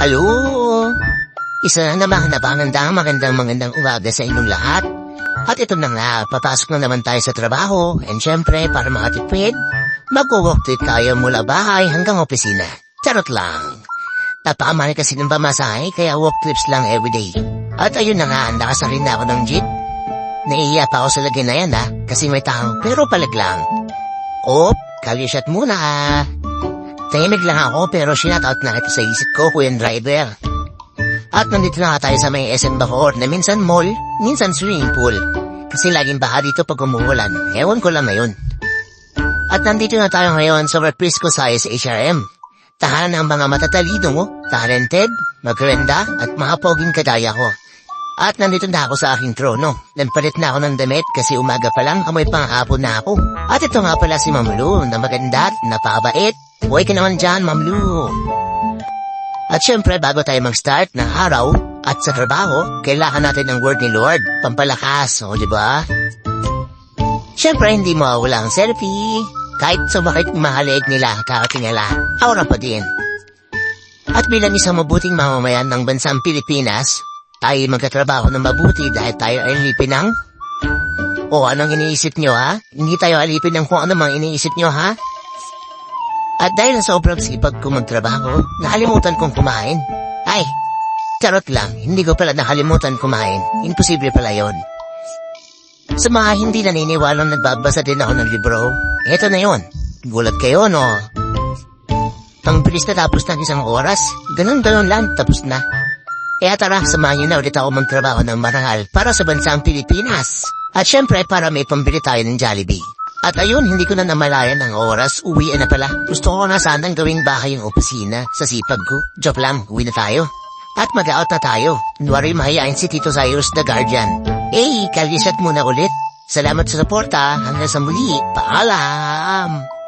Hello! Isa na naman na magandang umaga sa inyong lahat. At ito na nga, papasok na naman tayo sa trabaho. And syempre, para makatipid, mag-walk trip tayo mula bahay hanggang opisina. Charot lang. Napakamahal kasi ng pamasahe, kaya walk trips lang everyday. At ayun na nga, nakasarin na ako ng jeep. Naiiya pa ako sa lagay na yan kasi may tao, pero palag lang. Kali shot muna Tahimik lang ako pero shinout na ito sa isip ko, Kuya Driver. At nandito na tayo sa may SM Bacoor na minsan mall, minsan swimming pool. Kasi laging baha dito pag umuulan, ewan ko lang na yun. At nandito na tayo ngayon sa Prisco Size HRM. Tahanan ng mga matatalino, talented, magrenda at mga poging kadaya ko. At nandito na ako sa aking trono. Nagpalit na ako ng damit kasi umaga pa lang amoy panghapon na ako. At ito nga pala si Ma'am Lu na maganda at napakabait. Buhay ka naman dyan, Ma'am Lu. At syempre, bago tayo mag-start ng araw at sa trabaho, kailangan natin ng word ni Lord, pampalakas, di ba? Syempre, hindi mawawala ang selfie. Kahit sumakit mahalig nila, kakatingala, aura pa din. At bilang isang mabuting mamamayan ng bansang Pilipinas, tayo magkatrabaho ng mabuti dahil tayo ay alipin ng... anong iniisip nyo, Hindi tayo alipin ng kung ano mang iniisip nyo, At dahil sa sobrang sipag ko magtrabaho, nakalimutan kong kumain. Ay, charot lang, hindi ko pala nakalimutan kumain. Imposible pala yon. Sa mga hindi naniniwalang nagbabasa din ako ng libro, eto na yon. Gulat kayo, no? Ang bilis na tapos ng isang oras, ganun lang, tapos na. Kaya tara, samahan niyo na ulit ako magtrabaho ng marangal para sa bansang Pilipinas. At syempre, para may pambili tayo ng Jollibee. At ayun, hindi ko na namalayan ang oras, uwi na pala. Gusto ko na sanang gawing bahay yung opisina sa sipag ko. Joke lang, uwi na tayo. At mag-out na tayo. Kunwari mahayain si Tito Cyrus the Guardian. Kalisat muna ulit. Salamat sa suporta. Hanggang sa muli. Paalam!